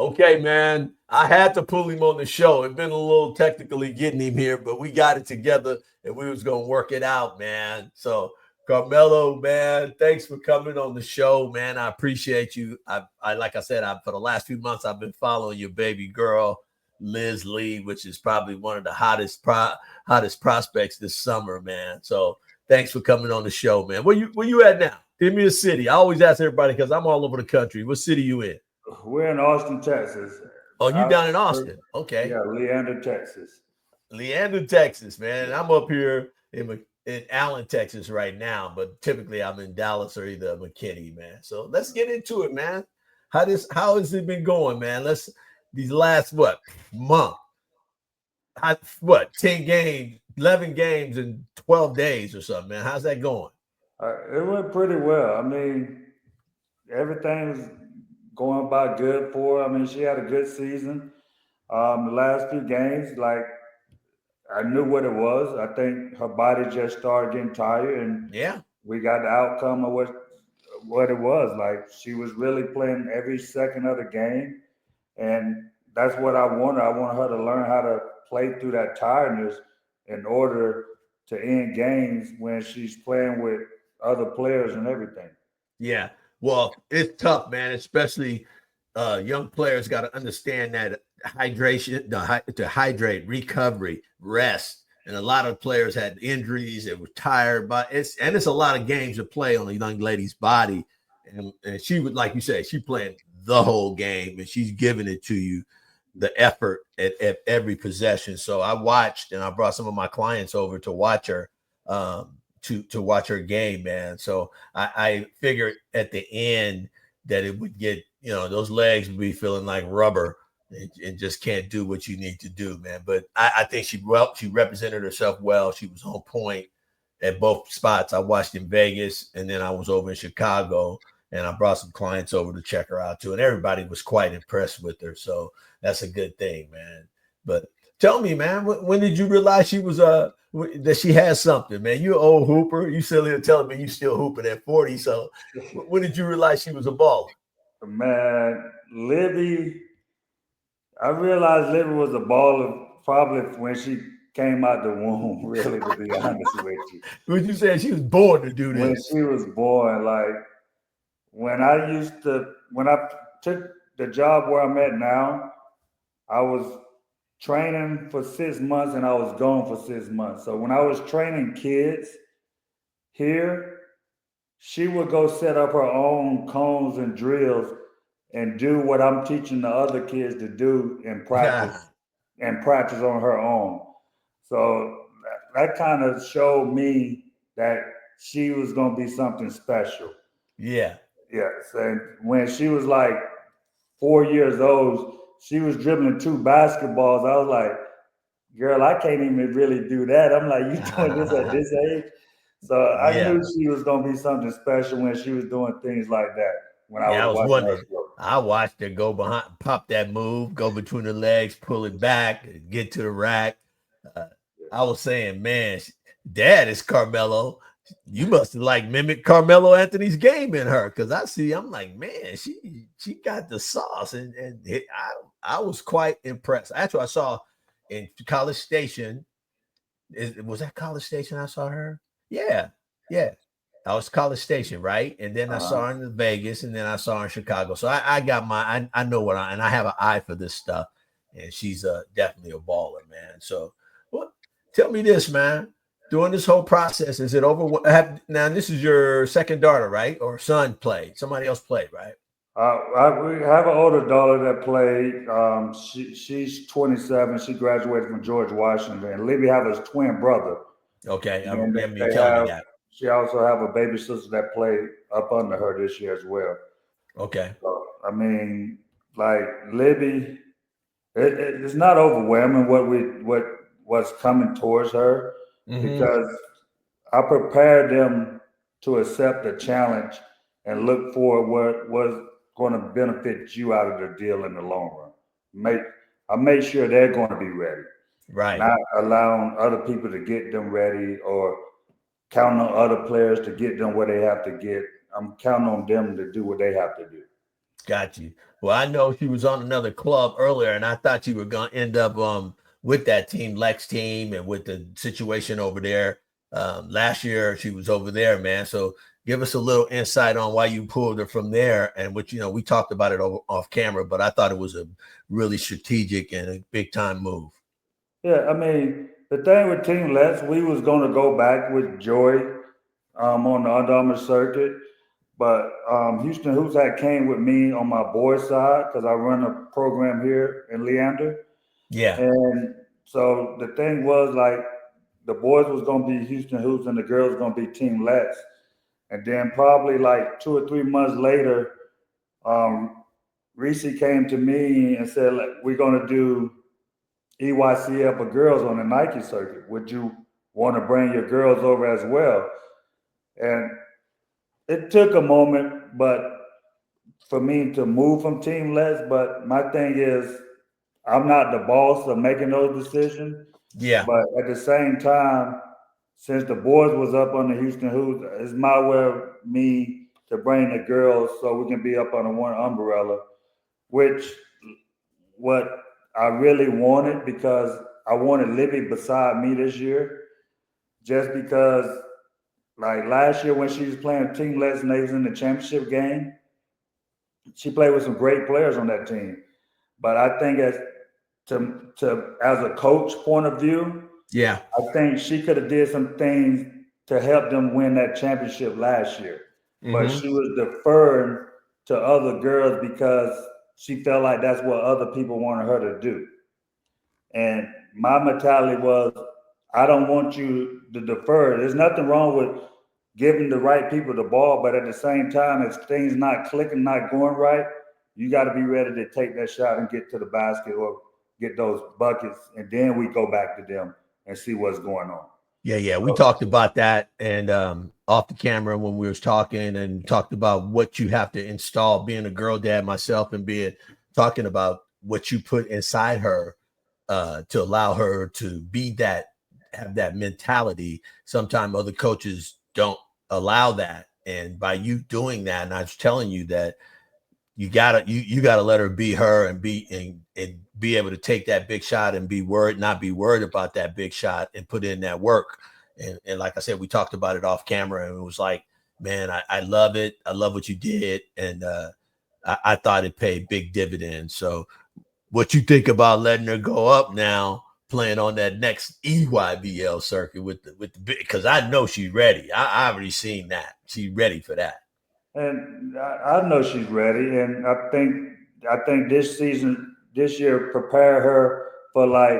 Okay, man. I had to pull him on the show. It's been a little technically getting him here, but we got it together and we was gonna work it out, man. So Carmelo, man, thanks for coming on the show, man. I appreciate you. I like I said, for the last few months I've been following your baby girl, Liz Lee, which is probably one of the hottest prospects this summer, man. So thanks for coming on the show, man. Where you at now? Give me a city. I always ask everybody because I'm all over the country. What city you in? We're in Austin, Texas. Oh, you down in Outskirts, Austin? Okay, yeah, Leander, Texas. Leander, Texas, man. I'm up here in Allen, Texas, right now, but typically I'm in Dallas or either McKinney, man. So let's get into it, man. How has it been going, man? Let's these last month? What 10 games, 11 games in 12 days or something, man? How's that going? It went pretty well. I mean, everything's going about good for her. I mean, she had a good season. The last few games, like I knew what it was. I think her body just started getting tired, and Yeah, we got the outcome of what it was. Like she was really playing every second of the game, and that's what I wanted. I wanted her to learn how to play through that tiredness in order to end games when she's playing with other players and everything. yeah. Well, it's tough, man. Especially young players got to understand that hydration, to hydrate, recovery, rest, and a lot of players had injuries. They were tired, but it's a lot of games to play on a young lady's body, and she would, like you say, she playing the whole game, and she's giving it to you, the effort at every possession. So I watched, and I brought some of my clients over to watch her. To watch her game, man. So I figured at the end that it would get, those legs would be feeling like rubber and just can't do what you need to do, man. But I think she represented herself well. She was on point at both spots. I watched in Vegas and then I was over in Chicago and I brought some clients over to check her out too. And everybody was quite impressed with her. So that's a good thing, man. But tell me, man, when did you realize she was that she has something, man? You an old hooper. You still here telling me you still hooping at 40. So when did you realize she was a baller? Man, Libby, I realized Libby was a baller probably when she came out the womb, really, to be honest with you. Would you say she was born to do When this? she was born, like when I took the job where I'm at now, I was training for 6 months and I was gone for 6 months. So when I was training kids here, she would go set up her own cones and drills and do what I'm teaching the other kids to do in practice and practice on her own. So that kind of showed me that she was going to be something special. Yeah. Yes. And when she was like 4 years old, she was dribbling two basketballs. I was like, girl, I can't even really do that. I'm like, you doing this at this age? So I Yeah. knew she was gonna be something special when she was doing things like that when I Yeah, was I was watching her wondering. grow. I watched her go behind, pop that move, go between the legs, pull it back, get to the rack. Uh, I was saying, man, dad is Carmelo. You must have like mimicked Carmelo Anthony's game in her, because I'm like, man, she got the sauce, I was quite impressed. Actually, I saw in College Station. Was that College Station? I saw her. Yeah, yeah. I was College Station, right? And then I Uh-huh. saw her in Vegas, and then I saw her in Chicago. So I got I know and I have an eye for this stuff. And she's definitely a baller, man. So, well, tell me this, man. During this whole process, is it over? Now, this is your second daughter, right? Or son played? Somebody else played, right? We have an older daughter that played. She's 27. She graduated from George Washington. And Libby have his twin brother. Okay, I And then remember you they telling me have. that. She also have a baby sister that played up under her this year as well. Okay. So, I mean, like Libby, it's not overwhelming what's coming towards her Mm-hmm. because I prepared them to accept the challenge and look for what was going to benefit you out of the deal in the long run. Make I make sure they're going to be ready, Right. not allowing other people to get them ready or counting on other players to get them where they have to get. I'm counting on them to do what they have to do. Got you. Well, I know she was on another club earlier, and I thought you were going to end up with that team, Lex team, and with the situation over there. Last year, she was over there, man. So give us a little insight on why you pulled her from there, and which we talked about it off camera, but I thought it was a really strategic and a big time move. Yeah, I mean, the thing with Team Let's, we was going to go back with Joy on the Under Armour circuit, but Houston Hoops had came with me on my boys' side because I run a program here in Leander. Yeah. And so the thing was like the boys was going to be Houston Hoops and the girls going to be Team Let's. And then probably like 2 or 3 months later, Reese came to me and said, like, we're going to do EYCF for girls on the Nike circuit. Would you want to bring your girls over as well? And it took a moment, but for me to move from Team Let's. But my thing is, I'm not the boss of making those decisions. Yeah. But at the same time, since the boys was up on the Houston Hoops, it's my way of me to bring the girls so we can be up under one umbrella, which what I really wanted because I wanted Libby beside me this year, just because like last year when she was playing Team Let's and they was in the championship game, she played with some great players on that team. But I think as a coach point of view, Yeah. I think she could have did some things to help them win that championship last year. But she was deferring to other girls because she felt like that's what other people wanted her to do. And my mentality was, I don't want you to defer. There's nothing wrong with giving the right people the ball, but at the same time, if things not clicking, not going right, you got to be ready to take that shot and get to the basket or get those buckets, and then we go back to them and see what's going on. Yeah. We talked about that and off the camera when we was talking and talked about what you have to install being a girl dad myself and talking about what you put inside her to allow her to have that mentality. Sometimes other coaches don't allow that. And by you doing that, and I was telling you that you gotta let her be her and be able to take that big shot and not be worried about that big shot and put in that work. And like I said, we talked about it off camera and it was like, man, I love it. I love what you did. And I thought it paid big dividends. So what you think about letting her go up now, playing on that next EYBL circuit with the big, because I know she's ready. I already seen that. She's ready for that. And I know she's ready, and I think this season, this year, prepare her for like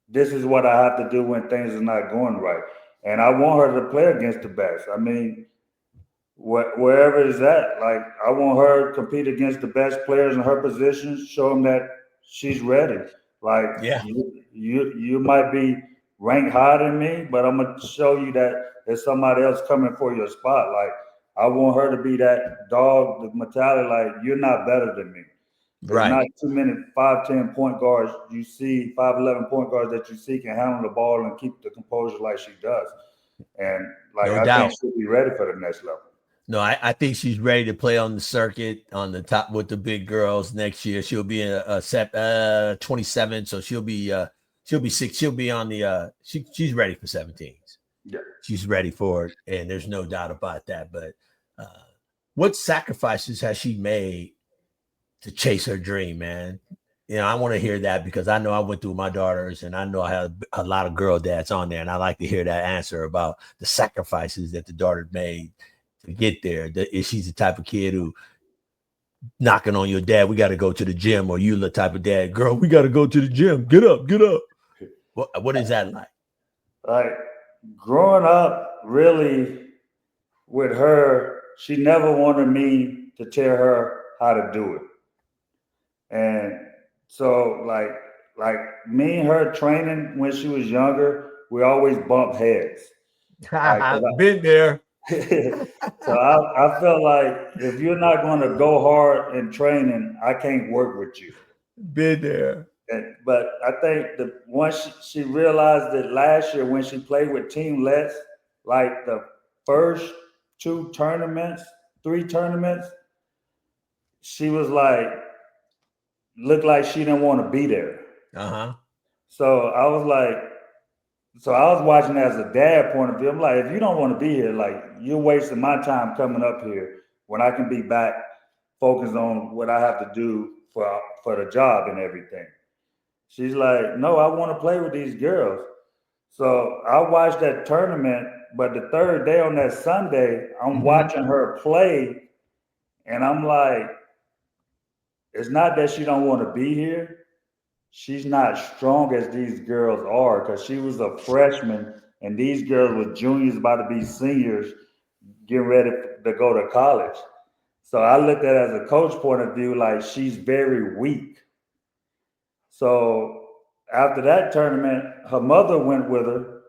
this is what I have to do when things are not going right, and I want her to play against the best. I mean, wherever it's at, like I want her to compete against the best players in her position, show them that she's ready. Like Yeah. you might be ranked higher than me, but I'm gonna show you that there's somebody else coming for your spot. Like I want her to be that dog, the mentality, like you're not better than me. There's Right. not too many 5'10" point guards you see, 5'11" point guards that you see can handle the ball and keep the composure like she does. And like No I think doubt. she'll be ready for the next level. No, I think she's ready to play on the circuit on the top with the big girls next year. She'll be a 27, so she'll be six. She'll be on the she's ready for 17s. Yeah. She's ready for it, and there's no doubt about that. But what sacrifices has she made to chase her dream, man? I want to hear that because I know I went through my daughters and I know I had a lot of girl dads on there, and I like to hear that answer about the sacrifices that the daughter made to get there. If she's the type of kid who knocking on your dad, we got to go to the gym, or you the type of dad, girl, we got to go to the gym. Get up. What is that like? Like growing up, really with her, she never wanted me to tell her how to do it. And so like me and her training when she was younger, we always bump heads. Been there. So I felt like if you're not going to go hard in training, I can't work with you. Been there. But I think the once she realized that last year when she played with Team Let's, like the first 2 tournaments, 3 tournaments, she was like, looked like she didn't want to be there. Uh-huh. So I was like, so I was watching as a dad point of view. I'm like, if you don't want to be here, like you're wasting my time coming up here when I can be back focused on what I have to do for the job and everything. She's like, no, I want to play with these girls. So I watched that tournament, but the third day on that Sunday, I'm watching her play, and I'm like, it's not that she don't want to be here. She's not strong as these girls are because she was a freshman, and these girls were juniors about to be seniors, getting ready to go to college. So I looked at it as a coach point of view, like she's very weak. So after that tournament, her mother went with her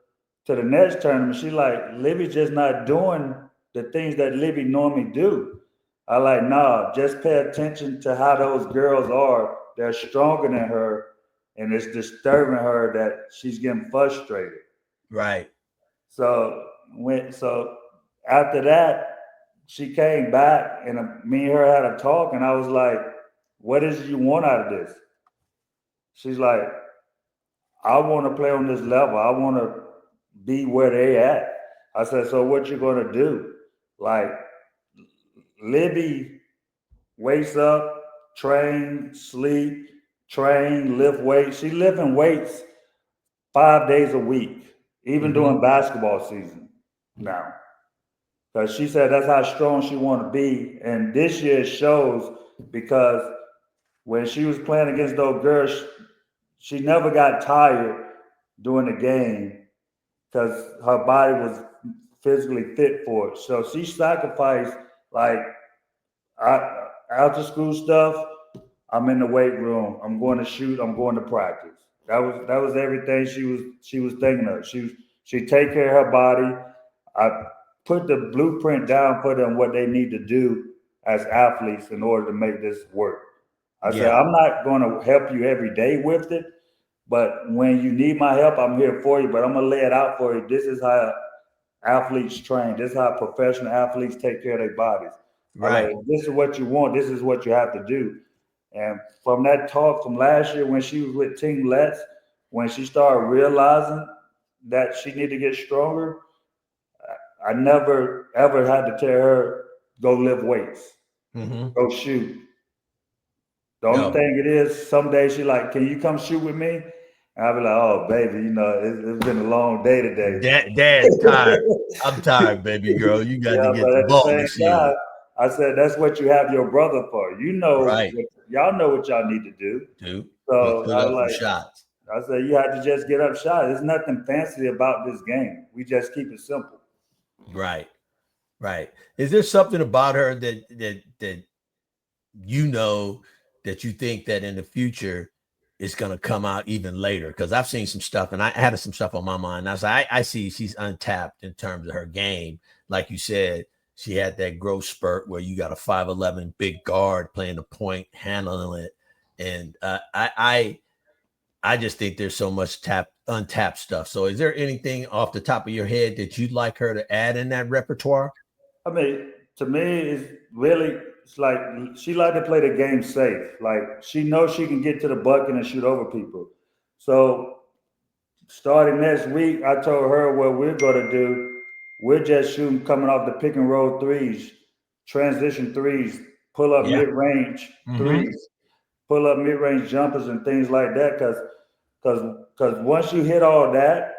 to the next tournament. She like, Libby's just not doing the things that Libby normally do. I like, nah, just pay attention to how those girls are. They're stronger than her, and it's disturbing her that she's getting frustrated. Right. So after that, she came back, and me and her had a talk, and I was like, what is it you want out of this? She's like, I want to play on this level. I want to be where they at. I said, so what you gonna do? Like, Libby wakes up, train, sleep, train, lift weights. She lifting weights 5 days a week, even during basketball season now. Because she said that's how strong she want to be. And this year shows because when she was playing against those girls, she never got tired during the game because her body was physically fit for it. So she sacrificed like after school stuff. I'm in the weight room. I'm going to shoot. I'm going to practice. That was everything she was thinking of. She take care of her body. I put the blueprint down for them what they need to do as athletes in order to make this work. I said, I'm not going to help you every day with it, but when you need my help, I'm here for you. But I'm gonna lay it out for you. This is how athletes train. This is how professional athletes take care of their bodies. Right. Like, this is what you want. This is what you have to do. And from that talk from last year when she was with Team Let's, when she started realizing that she needed to get stronger, I never ever had to tell her go lift weights, go shoot. The only thing it is, some days she like, can you come shoot with me? And I'll be like, oh baby, it's been a long day today. Dad's tired. I'm tired, baby girl. You got to Yeah, get but the at the ball same machine. time, I said that's what you have your brother for. Right. Y'all know what y'all need to do. Dude. So Put I up was some like, shots. I said you have to just get up shots. There's nothing fancy about this game. We just keep it simple. Right. Right. Is there something about her that you know that you think that in the future is going to come out even later? Because I've seen some stuff and I had some stuff on my mind. I was like, I see she's untapped in terms of her game. Like you said, she had that growth spurt where you got a 5'11" big guard playing the point, handling it. And I just think there's so much untapped stuff. So is there anything off the top of your head that you'd like her to add in that repertoire? I mean, to me, it's like she like to play the game safe. Like she knows she can get to the bucket and shoot over people. So starting next week, I told her what we're gonna do. We're just shooting coming off the pick and roll threes, transition threes, pull up mid range threes, pull up mid range jumpers and things like that. Because once you hit all that,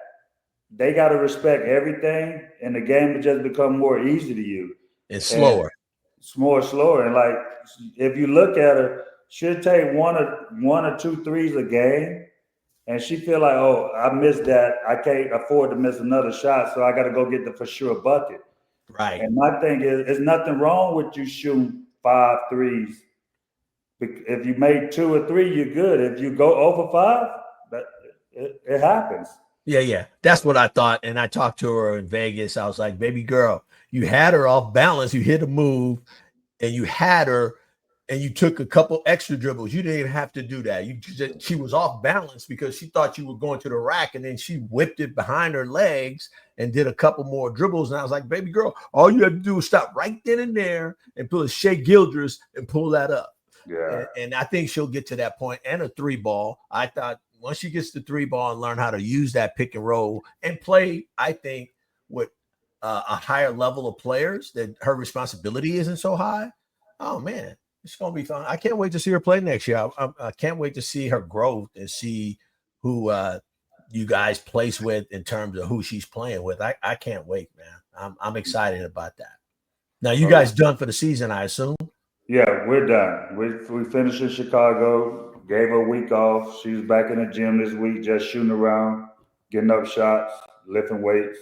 they got to respect everything, and the game will just become more easy to you. It's slower. It's more slower, and like if you look at her, she'll take one or two threes a game, and she feel like, oh, I missed that. I can't afford to miss another shot, so I got to go get the for sure bucket. Right. And my thing is, there's nothing wrong with you shooting 5 threes. If you make 2 or 3, you're good. If you go over 5, it happens. Yeah. That's what I thought. And I talked to her in Vegas. I was like, baby girl, you had her off balance. You hit a move and you had her and you took a couple extra dribbles. You didn't even have to do that. She was off balance because she thought you were going to the rack, and then she whipped it behind her legs and did a couple more dribbles. And I was like, baby girl, all you have to do is stop right then and there and pull a Shea Gildress and pull that up. Yeah. And I think she'll get to that point. And a 3-ball. I thought once she gets the 3-ball and learn how to use that pick and roll and play, I think with a higher level of players, that her responsibility isn't so high. Oh man, it's gonna be fun. I can't wait to see her play next year. I can't wait to see her growth and see who you guys place with in terms of who she's playing with. I can't wait, man. I'm excited about that. Now you guys done for the season, I assume. Yeah, we're done. We finished in Chicago, gave her a week off. She was back in the gym this week, just shooting around, getting up shots, lifting weights.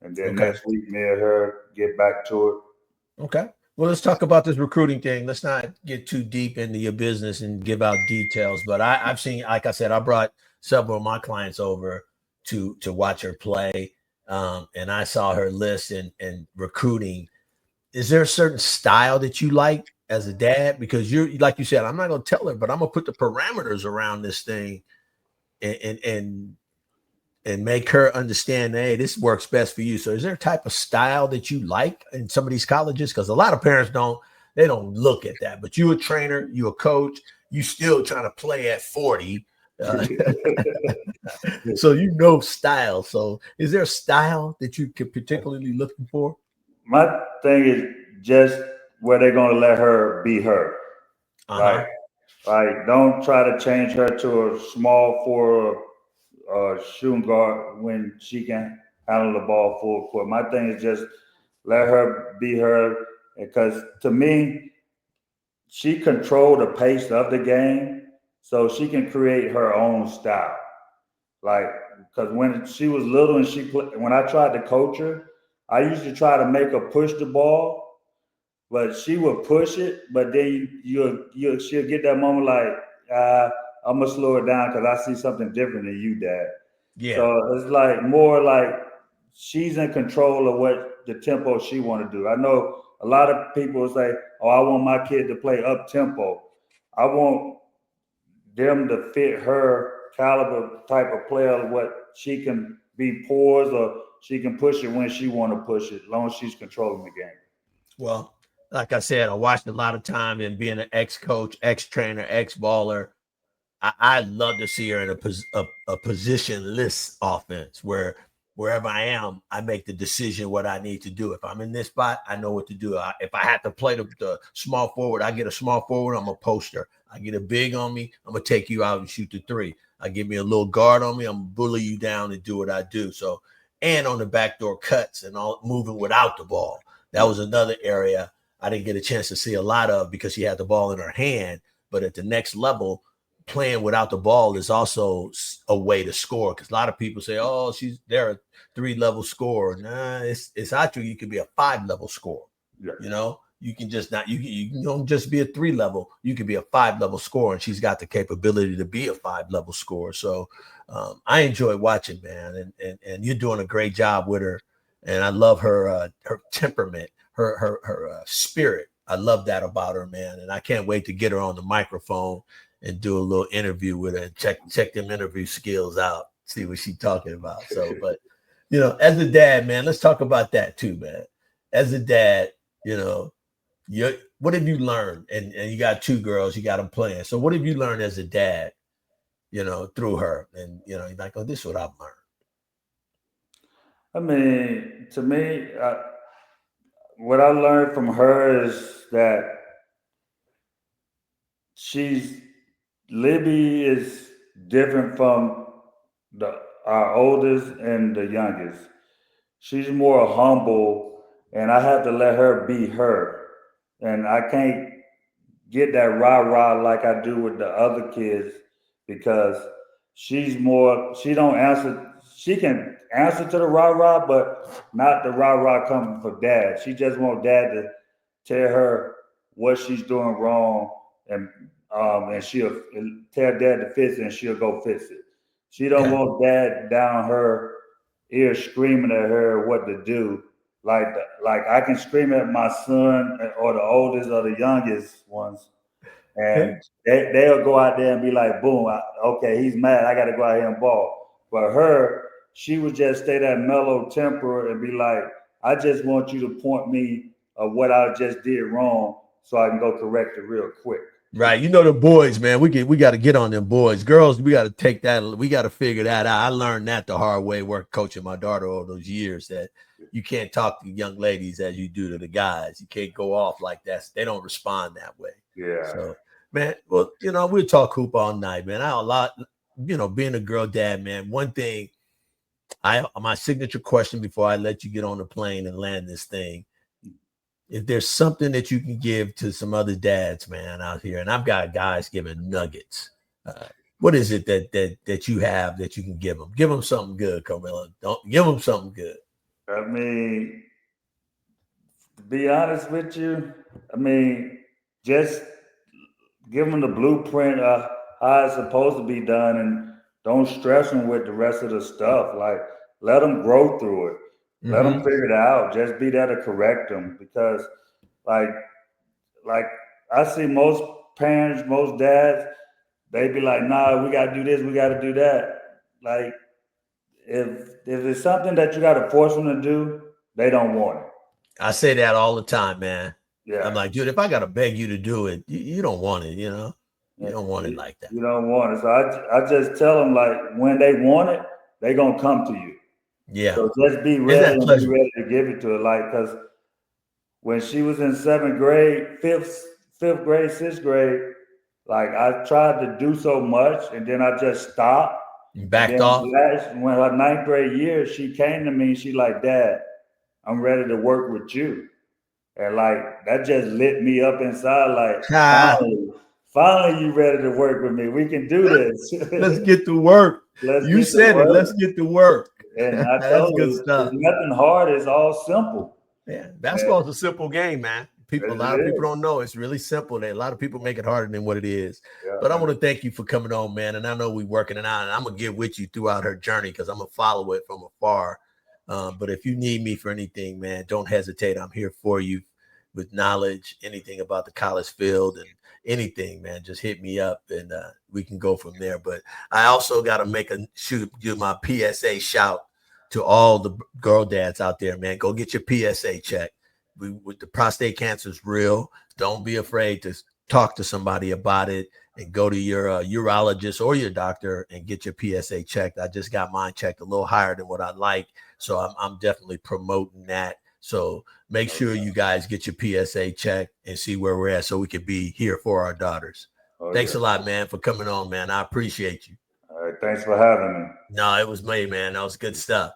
And then Okay. next week, me and her get back to it. Okay. Well, let's talk about this recruiting thing. Let's not get too deep into your business and give out details. But I've seen, like I said, I brought several of my clients over to watch her play, and I saw her list and recruiting. Is there a certain style that you like as a dad? Because you're like you said, I'm not going to tell her, but I'm going to put the parameters around this thing and make her understand, hey, this works best for you. So is there a type of style that you like in some of these colleges? Because a lot of parents don't look at that. But you a trainer, you a coach, you still trying to play at 40. So you know style. So is there a style that you could particularly looking for? My thing is just where they're gonna let her be her. Like, Uh-huh. don't try to change her to a small forward shooting guard when she can handle the ball full court. My thing is just let her be her, because to me, she controlled the pace of the game, so she can create her own style. Like, because when she was little and when I tried to coach her, I used to try to make her push the ball, but she would push it, but then she'll get that moment like, I'm gonna slow it down because I see something different than you, Dad. Yeah. So it's like more like she's in control of what the tempo she want to do. I know a lot of people say, "Oh, I want my kid to play up tempo." I want them to fit her caliber type of player, what she can be poised or she can push it when she want to push it, as long as she's controlling the game. Well, like I said, I watched a lot of time and being an ex-coach, ex-trainer, ex-baller. I'd love to see her in a positionless offense where wherever I am, I make the decision what I need to do. If I'm in this spot, I know what to do. If I have to play the small forward, I get a small forward, I'm a poster. I get a big on me, I'm going to take you out and shoot the 3. I give me a little guard on me, I'm going to bully you down and do what I do. So, and on the backdoor cuts and all moving without the ball. That was another area I didn't get a chance to see a lot of because she had the ball in her hand. But at the next level, playing without the ball is also a way to score, because a lot of people say, "Oh, they're a 3-level scorer." Nah, it's actually you can be a 5-level scorer. Yeah. You know, you can just not you don't just be a 3-level. You can be a 5-level scorer, and she's got the capability to be a 5-level scorer. So I enjoy watching, man, and you're doing a great job with her, and I love her temperament, her spirit. I love that about her, man, and I can't wait to get her on the microphone and do a little interview with her and check them interview skills out, see what she's talking about. So, but as a dad, man, let's talk about that too, man. As a dad, what have you learned? And you got 2 girls, you got them playing. So what have you learned as a dad, through her? And you're like, oh, this is what I've learned. I mean, to me, what I learned from her is that she's Libby is different from our oldest and the youngest. She's more humble, and I have to let her be her. And I can't get that rah rah like I do with the other kids, because she don't answer. She can answer to the rah rah, but not the rah rah coming from dad. She just want dad to tell her what she's doing wrong, and she'll tell dad to fix it, and she'll go fix it. She don't Okay. want dad down her ear screaming at her what to do. Like I can scream at my son or the oldest or the youngest ones, and they'll go out there and be like, boom, okay, he's mad. I got to go out here and ball. But her, she would just stay that mellow temper and be like, I just want you to point me of what I just did wrong so I can go correct it real quick. Right. You know, the boys, man, we got to get on them boys. Girls, we got to take that. We got to figure that out. I learned that the hard way work coaching my daughter all those years, that you can't talk to young ladies as you do to the guys. You can't go off like that. They don't respond that way. Yeah. So, man, well, you know, we'll talk hoop all night, man. Being a girl dad, man, one thing, my signature question before I let you get on the plane and land this thing, if there's something that you can give to some other dads, man, out here, and I've got guys giving nuggets. What is it that you have that you can give them? Give them something good, Carmelo. Don't give them something good. I mean, to be honest with you, I mean, just give them the blueprint of how it's supposed to be done, and don't stress them with the rest of the stuff. Like, let them grow through it. Let them figure it out. Just be there to correct them, because, like I see most parents, most dads, they be like, "Nah, we gotta do this, we gotta do that." Like, if it's something that you gotta force them to do, they don't want it. I say that all the time, man. Yeah. I'm like, dude, if I gotta beg you to do it, you don't want it, you know. You don't want it like that. You don't want it. So I just tell them, like, when they want it, they gonna come to you. Yeah. So just be ready and be ready to give it to her. Like, because when she was in 7th grade, fifth grade, 6th grade, like, I tried to do so much, and then I just stopped. Backed off. When her 9th grade year, she came to me and she like, "Dad, I'm ready to work with you." And like, that just lit me up inside. Like, finally, you ready to work with me? We can do this. Let's get to work. You said it. Let's get to work. And I told you, it's nothing hard. It's all simple. Yeah, basketball is a simple game, man. A lot of people don't know. It's really simple. A lot of people make it harder than what it is. Yeah, but I want to thank you for coming on, man. And I know we're working it out, and I'm gonna get with you throughout her journey, because I'm gonna follow it from afar. But if you need me for anything, man, don't hesitate. I'm here for you with knowledge, anything about the college field and anything, man. Just hit me up, and we can go from there. But I also got to give my PSA shout to all the girl dads out there, man. Go get your PSA check. With the prostate cancer is real. Don't be afraid to talk to somebody about it, and go to your urologist or your doctor and get your PSA checked. I just got mine checked a little higher than what I like, so I'm definitely promoting that. So make sure you guys get your PSA checked and see where we're at, so we can be here for our daughters. Thanks a lot, man, for coming on, man. I appreciate you. All right, thanks for having me. No, it was me, man. That was good stuff.